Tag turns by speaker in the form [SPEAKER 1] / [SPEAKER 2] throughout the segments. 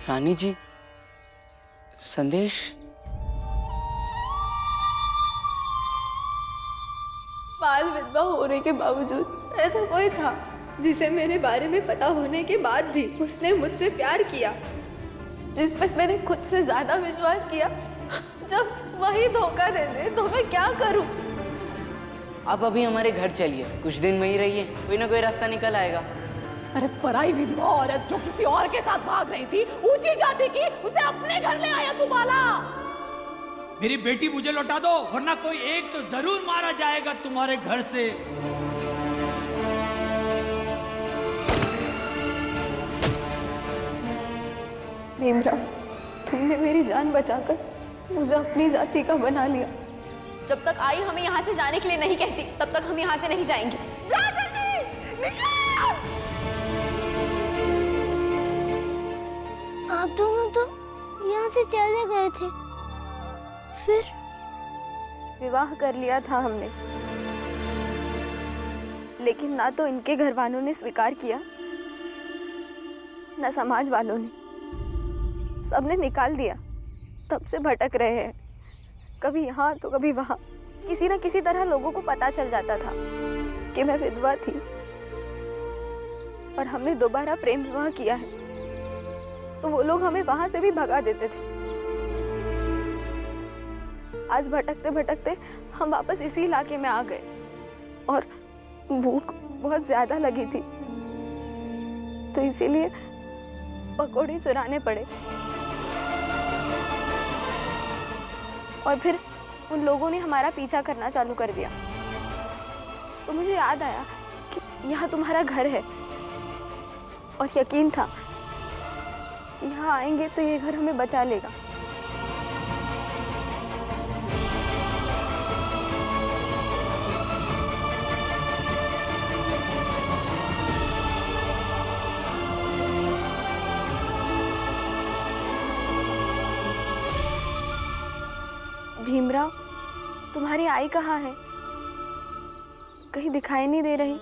[SPEAKER 1] रानी जी, संदेश?
[SPEAKER 2] बाल विधवा होने के बावजूद ऐसा कोई था जिसे मेरे बारे में पता होने के बाद भी उसने मुझसे प्यार किया, जिस पर मैंने खुद से ज्यादा विश्वास किया। जब वही धोखा दे दे तो मैं क्या करूं?
[SPEAKER 1] आप अभी हमारे घर चलिए, कुछ दिन वहीं रहिए, कोई ना कोई रास्ता निकल आएगा।
[SPEAKER 3] अरे पराई विधवा औरत जो किसी और के साथ भाग रही थी, ऊंची जाति की, उसे अपने घर ले आया तू बाला।
[SPEAKER 4] मेरी बेटी मुझे लौटा दो, वरना कोई एक तो जरूर मारा जाएगा तुम्हारे घर से।
[SPEAKER 2] भीमराव, तुमने मेरी जान बचाकर मुझे अपनी जाति का बना लिया। जब तक आई हमें यहाँ से जाने के लिए नहीं कहती, तब तक हम यहाँ से नहीं जाएंगे।
[SPEAKER 3] जा जल्दी, निकल!
[SPEAKER 5] आप दोनों तो यहाँ से चले गए थे, फिर?
[SPEAKER 2] विवाह कर लिया था हमने, लेकिन ना तो इनके घर वालों ने स्वीकार किया, ना समाज वालों ने। सबने निकाल दिया। तब से भटक रहे हैं, कभी यहाँ तो कभी वहाँ। किसी ना किसी तरह लोगों को पता चल जाता था कि मैं विधवा थी और हमने दोबारा प्रेम विवाह किया है, तो वो लोग हमें वहां से भी भगा देते थे। आज भटकते भटकते हम वापस इसी इलाके में आ गए और भूख बहुत ज्यादा लगी थी, तो इसीलिए पकोड़े चुराने पड़े। और फिर उन लोगों ने हमारा पीछा करना चालू कर दिया, तो मुझे याद आया कि यहाँ तुम्हारा घर है, और यकीन था कि यहाँ आएंगे तो ये घर हमें बचा लेगा। भीमराव, तुम्हारी आई कहाँ है? कहीं दिखाई नहीं दे रही।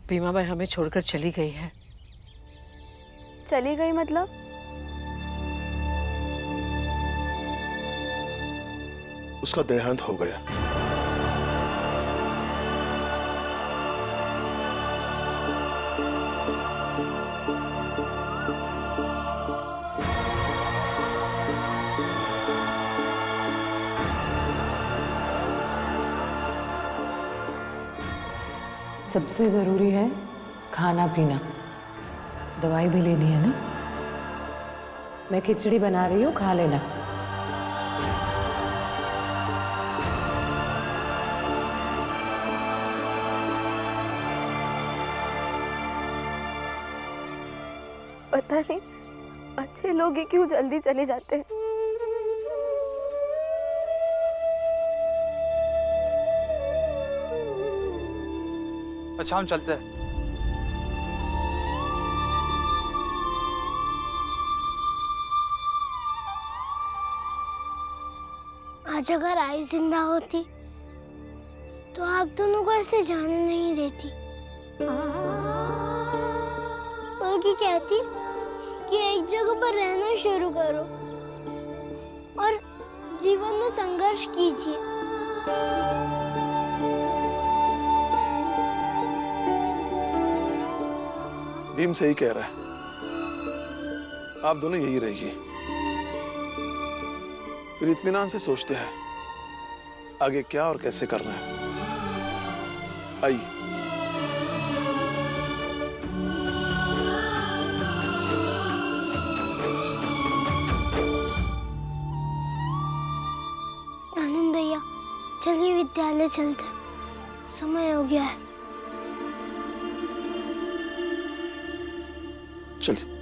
[SPEAKER 3] भीमाबाई हमें छोड़कर चली गई है।
[SPEAKER 2] चली गई मतलब?
[SPEAKER 6] उसका देहांत हो गया।
[SPEAKER 7] सबसे जरूरी है खाना पीना, दवाई भी लेनी है ना। मैं खिचड़ी बना रही हूँ, खा लेना।
[SPEAKER 2] पता नहीं अच्छे लोग ही क्यों जल्दी चले जाते हैं।
[SPEAKER 8] अच्छा, हम चलते हैं।
[SPEAKER 5] आज अगर आई जिंदा होती तो आप दोनों को ऐसे जाने नहीं देती, बल्कि कहती कि एक जगह पर रहना शुरू करो और जीवन में संघर्ष कीजिए।
[SPEAKER 6] भीम सही कह रहा है, आप दोनों यही रहिए, फिर इत्मीनान से सोचते हैं आगे क्या और कैसे करना है। आइए।
[SPEAKER 5] आनंद भैया, चलिए विद्यालय चलते, समय हो गया है।
[SPEAKER 6] चलिए।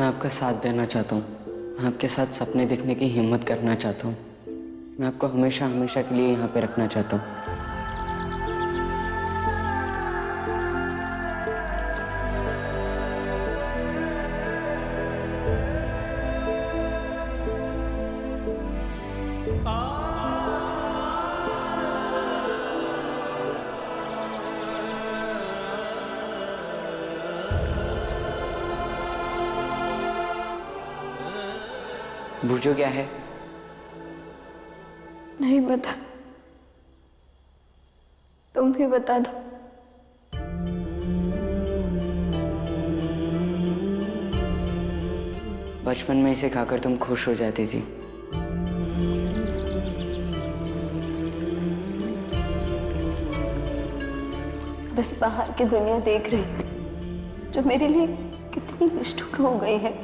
[SPEAKER 1] मैं आपका साथ देना चाहता हूँ, मैं आपके साथ सपने देखने की हिम्मत करना चाहता हूँ, मैं आपको हमेशा हमेशा के लिए यहाँ पे रखना चाहता हूँ। बूझो क्या है?
[SPEAKER 2] नहीं बता, तुम भी बता दो।
[SPEAKER 1] बचपन में इसे खाकर तुम खुश हो जाती थी।
[SPEAKER 2] बस बाहर की दुनिया देख रही थी, जो मेरे लिए कितनी निष्ठुर हो गई है।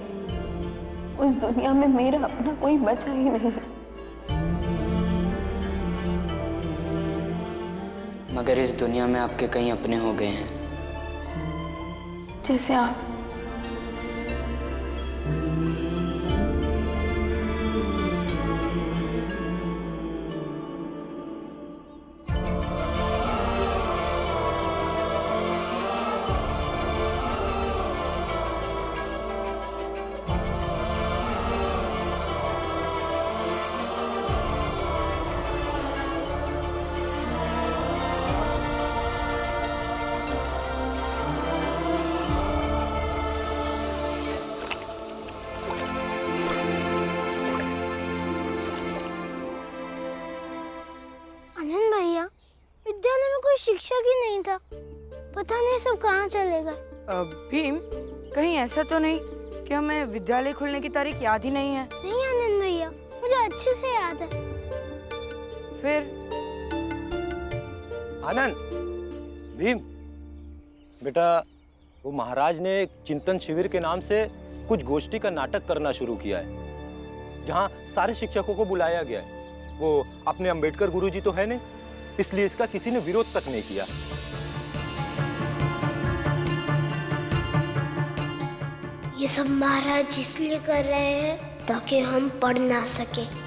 [SPEAKER 2] उस दुनिया में मेरा अपना कोई बचा ही नहीं है।
[SPEAKER 1] मगर इस दुनिया में आपके कई अपने हो गए हैं।
[SPEAKER 2] जैसे आप।
[SPEAKER 5] आनंद भैया, विद्यालय में कोई शिक्षक ही नहीं था। पता नहीं सब कहाँ चले गए।
[SPEAKER 9] भीम, कहीं ऐसा तो नहीं कि हमें विद्यालय खुलने की तारीख याद ही नहीं है?
[SPEAKER 5] नहीं आनंद भैया, मुझे अच्छे से याद है।
[SPEAKER 9] फिर
[SPEAKER 10] आनंद, भीम, बेटा वो महाराज ने एक चिंतन शिविर के नाम से कुछ गोष्ठी का नाटक करना शुरू किया है, जहाँ सारे शिक्षकों को बुलाया गया है। वो अपने अंबेडकर गुरुजी तो है नहीं, इसलिए इसका किसी ने विरोध तक नहीं किया।
[SPEAKER 5] ये सब महाराज इसलिए कर रहे हैं ताकि हम पढ़ ना सके।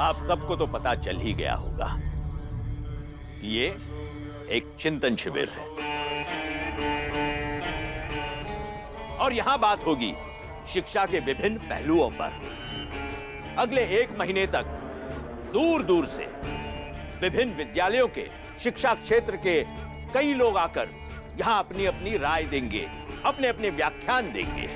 [SPEAKER 11] आप सबको तो पता चल ही गया होगा कि ये एक चिंतन शिविर है और यहां बात होगी शिक्षा के विभिन्न पहलुओं पर। अगले 1 महीने तक दूर दूर से विभिन्न विद्यालयों के शिक्षा क्षेत्र के कई लोग आकर यहां अपनी अपनी राय देंगे, अपने अपने व्याख्यान देंगे।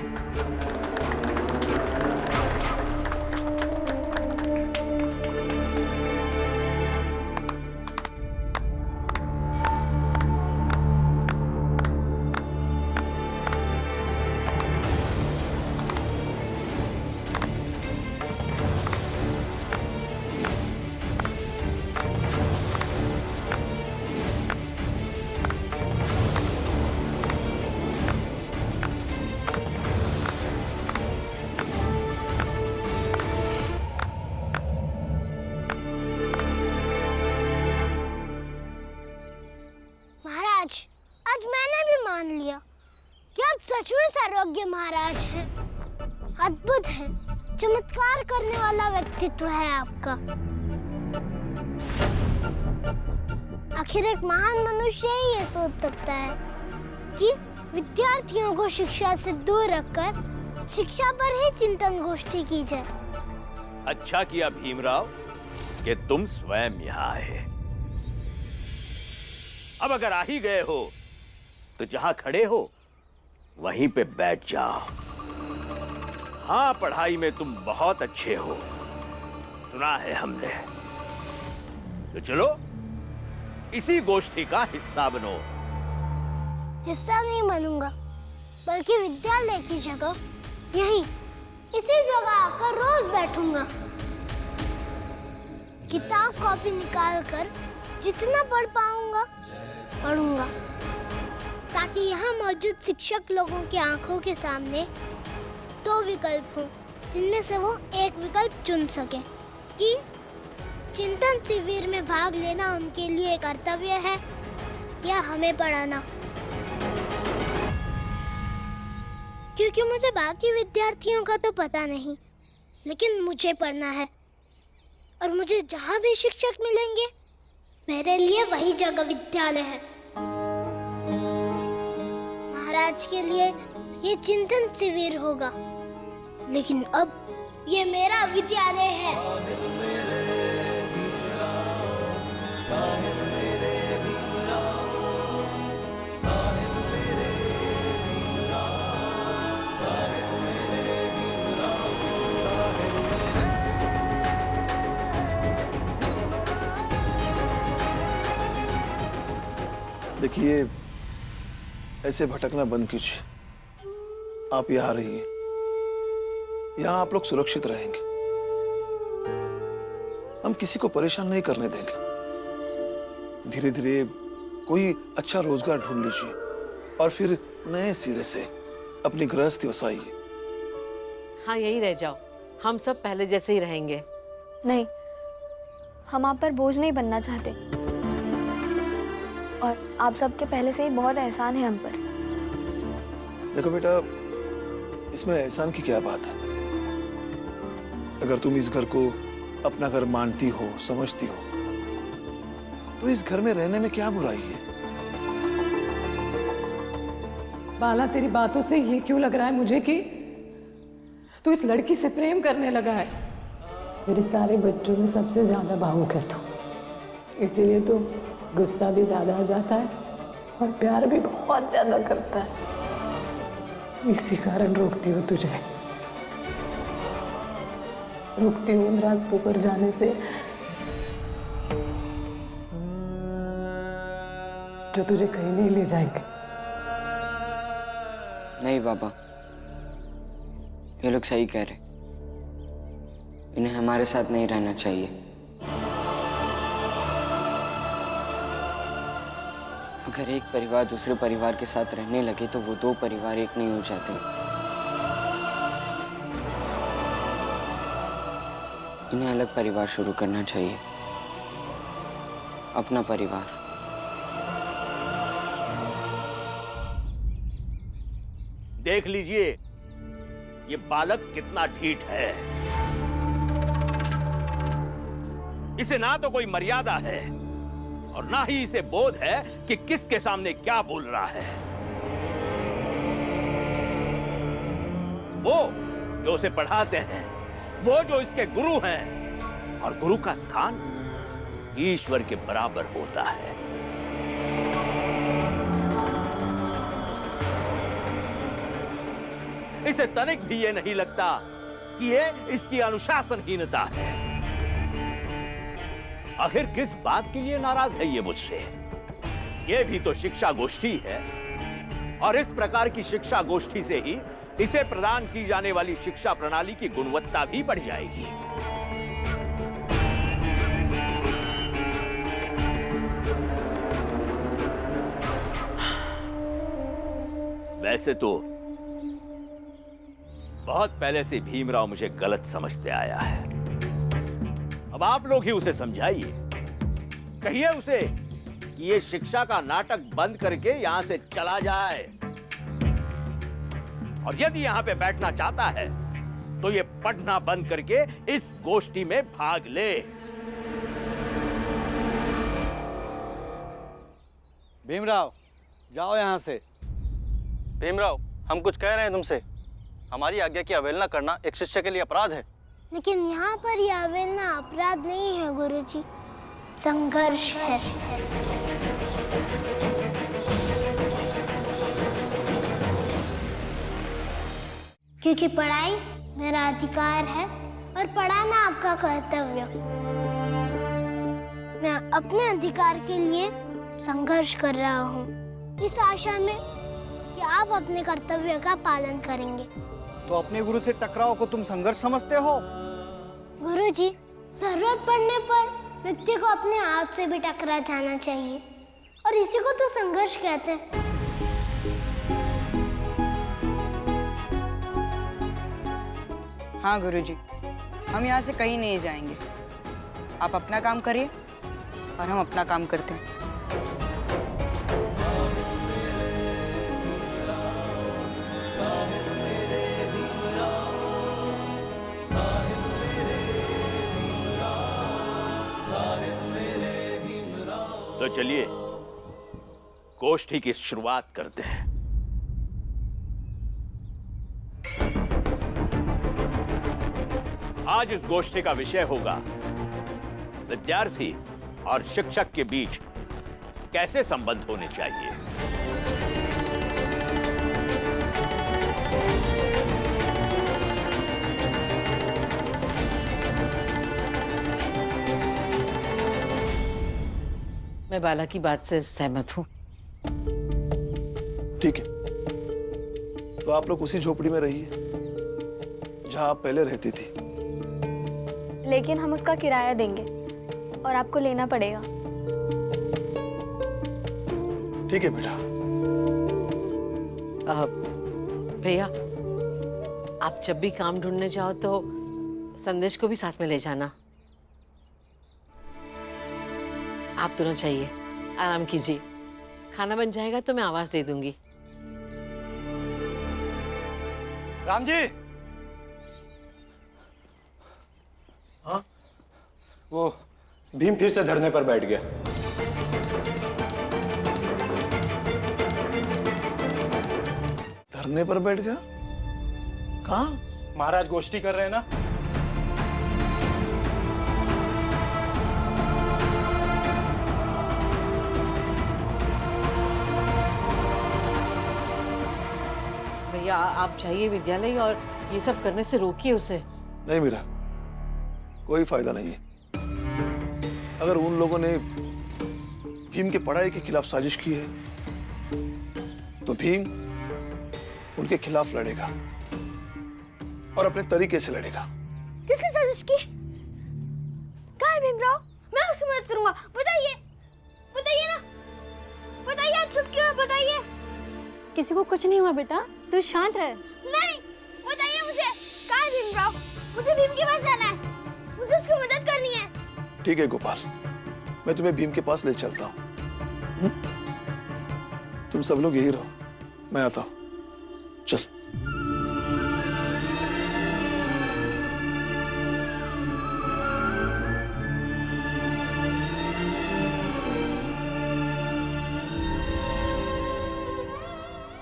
[SPEAKER 5] आज मैंने भी मान लिया कि आप सच में सर्वज्ञ महाराज हैं। अद्भुत है, चमत्कार करने वाला व्यक्तित्व है आपका। आखिर एक महान मनुष्य ही ये सोच सकता है कि विद्यार्थियों को शिक्षा से दूर रखकर शिक्षा पर ही चिंतन गोष्ठी की जाए।
[SPEAKER 11] अच्छा किया भीमराव कि तुम स्वयं यहाँ आए। अब अगर आ ही गए हो तो जहां खड़े हो वहीं पे बैठ जाओ। हाँ, पढ़ाई में तुम बहुत अच्छे हो, सुना है हमने। तो चलो इसी गोष्ठी का हिस्सा बनो।
[SPEAKER 5] हिस्सा नहीं बनूंगा, बल्कि विद्यालय की जगह यहीं इसी जगह आकर रोज बैठूंगा। किताब कॉपी निकाल कर जितना पढ़ पाऊंगा पढ़ूंगा, ताकि यहाँ मौजूद शिक्षक लोगों की आंखों के सामने दो विकल्प हों जिनमें से वो एक विकल्प चुन सके कि चिंतन शिविर में भाग लेना उनके लिए कर्तव्य है या हमें पढ़ाना। क्योंकि मुझे बाकी विद्यार्थियों का तो पता नहीं, लेकिन मुझे पढ़ना है और मुझे जहाँ भी शिक्षक मिलेंगे मेरे लिए वही जगह विद्यालय है। महाराज के लिए ये चिंतन शिविर होगा, लेकिन अब ये मेरा विद्यालय है।
[SPEAKER 6] देखिए, ऐसे भटकना बंद कीजिए। आप यहाँ रहिए, यहाँ आप लोग सुरक्षित रहेंगे। हम किसी को परेशान नहीं करने देंगे। धीरे धीरे कोई अच्छा रोजगार ढूंढ लीजिए और फिर नए सिरे से अपनी गृहस्थी बसाइए।
[SPEAKER 7] हाँ, यही रह जाओ, हम सब पहले जैसे ही रहेंगे।
[SPEAKER 2] नहीं, हम आप पर बोझ नहीं बनना चाहते और आप सबके पहले से ही बहुत एहसान है हम पर।
[SPEAKER 6] देखो बेटा, इसमें एहसान की क्या बात है? अगर तुम इस घर को अपना घर मानती हो, समझती हो, तो इस घर में रहने में क्या बुराई है?
[SPEAKER 7] बाला, तेरी बातों से ये क्यों लग रहा है मुझे कि तू इस लड़की से प्रेम करने लगा है? मेरे सारे बच्चों में सबसे ज्यादा भावुक है तू, इसीलिए तो गुस्सा भी ज्यादा आ जाता है और प्यार भी बहुत ज्यादा करता है। इसी कारण रोकती हूँ तुझे, रोकती हूँ उन रास्तों पर जाने से जो तुझे कहीं नहीं ले जाएंगे।
[SPEAKER 1] नहीं बाबा, ये लोग सही कह रहे, इन्हें हमारे साथ नहीं रहना चाहिए। अगर एक परिवार दूसरे परिवार के साथ रहने लगे तो वो दो परिवार एक नहीं हो जाते। इन्हें अलग परिवार शुरू करना चाहिए, अपना परिवार।
[SPEAKER 11] देख लीजिए ये बालक कितना ढीठ है। इसे ना तो कोई मर्यादा है और ना ही इसे बोध है कि किसके सामने क्या बोल रहा है। वो जो उसे पढ़ाते हैं, वो जो इसके गुरु हैं, और गुरु का स्थान ईश्वर के बराबर होता है। इसे तनिक भी ये नहीं लगता कि ये इसकी अनुशासनहीनता है। आखिर किस बात के लिए नाराज है ये मुझसे? ये भी तो शिक्षा गोष्ठी है और इस प्रकार की शिक्षा गोष्ठी से ही इसे प्रदान की जाने वाली शिक्षा प्रणाली की गुणवत्ता भी बढ़ जाएगी। वैसे तो बहुत पहले से भीमराव मुझे गलत समझते आया है। अब आप लोग ही उसे समझाइए, कहिए उसे कि ये शिक्षा का नाटक बंद करके यहां से चला जाए और यदि यहां पे बैठना चाहता है तो ये पढ़ना बंद करके इस गोष्ठी में भाग ले।
[SPEAKER 8] भीमराव, जाओ यहां से।
[SPEAKER 12] भीमराव, हम कुछ कह रहे हैं तुमसे। हमारी आज्ञा की अवहेलना करना एक शिष्य के लिए अपराध है।
[SPEAKER 5] लेकिन यहाँ पर यह अवहेलना अपराध नहीं है गुरुजी, संघर्ष है। क्योंकि पढ़ाई मेरा अधिकार है और पढ़ाना आपका कर्तव्य। मैं अपने अधिकार के लिए संघर्ष कर रहा हूँ, इस आशा में कि आप अपने कर्तव्य का पालन करेंगे।
[SPEAKER 12] तो अपने गुरु से टकराव को तुम संघर्ष समझते हो?
[SPEAKER 5] गुरुजी, जरूरत पड़ने पर व्यक्ति को अपने आप से भी टकरा जाना चाहिए और इसी को तो संघर्ष कहते हैं।
[SPEAKER 9] हाँ गुरुजी, हम यहाँ से कहीं नहीं जाएंगे। आप अपना काम करिए और हम अपना काम करते हैं।
[SPEAKER 11] तो चलिए गोष्ठी की शुरुआत करते हैं। आज इस गोष्ठी का विषय होगा विद्यार्थी और शिक्षक के बीच कैसे संबंध होने चाहिए।
[SPEAKER 13] मैं बाला की बात से सहमत हूँ।
[SPEAKER 6] ठीक है, तो आप लोग उसी झोपड़ी में रहिए जहां आप पहले रहती थी।
[SPEAKER 2] लेकिन हम उसका किराया देंगे और आपको लेना पड़ेगा।
[SPEAKER 6] ठीक है बेटा।
[SPEAKER 13] भैया, आप जब भी काम ढूंढने जाओ तो संदेश को भी साथ में ले जाना। आप दोनों चाहिए, आराम कीजिए। खाना बन जाएगा तो मैं आवाज दे दूंगी।
[SPEAKER 10] राम जी।
[SPEAKER 6] हाँ?
[SPEAKER 10] वो भीम फिर से धरने पर बैठ गया।
[SPEAKER 6] धरने पर बैठ गया? कहाँ?
[SPEAKER 10] महाराज गोष्ठी कर रहे हैं ना।
[SPEAKER 13] भैया, आप जाइए विद्यालय और ये सब करने से रोकिए उसे।
[SPEAKER 6] नहीं मीरा, कोई फायदा नहीं है। अगर उन लोगों ने भीम के पढ़ाई के खिलाफ साजिश की है तो भीम उनके खिलाफ लड़ेगा और अपने तरीके से लड़ेगा।
[SPEAKER 5] किसने साजिश की? कहाँ है भीमराव? मैं उसकी मदद करूंगा। बताइए, बताइए ना, बताइए। आप चुप क्यों हैं? बताइए।
[SPEAKER 2] किसी को कुछ नहीं हुआ बेटा, तू शांत रह।
[SPEAKER 5] नहीं, बताइए मुझे, कहाँ है भीमराव? मुझे भीम के पास जाना है, मुझे उसकी मदद करनी है।
[SPEAKER 6] ठीक है गोपाल, मैं तुम्हें भीम के पास ले चलता हूँ। तुम सब लोग यही रहो, मैं आता हूँ। चल।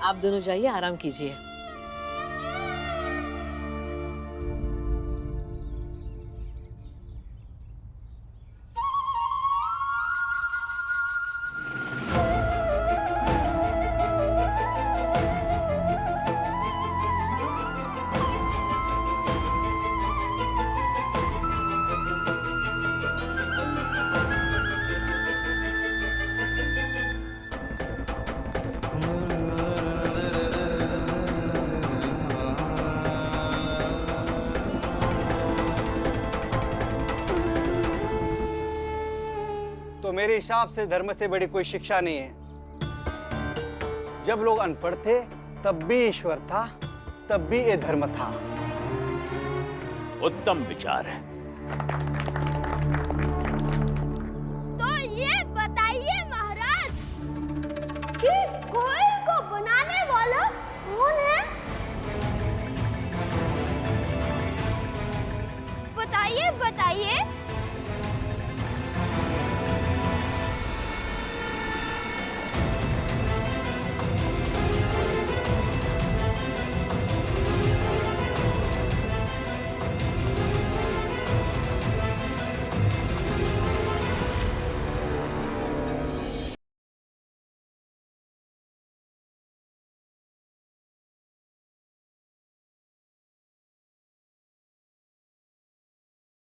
[SPEAKER 13] आप दोनों जाइए, आराम कीजिए।
[SPEAKER 12] तो मेरे हिसाब से धर्म से बड़ी कोई शिक्षा नहीं है। जब लोग अनपढ़ थे तब भी ईश्वर था, तब भी ये धर्म था।
[SPEAKER 11] उत्तम विचार है।
[SPEAKER 5] तो ये बताइए महाराज कि कोयल को बनाने वाला कौन है? बताइए, बताइए।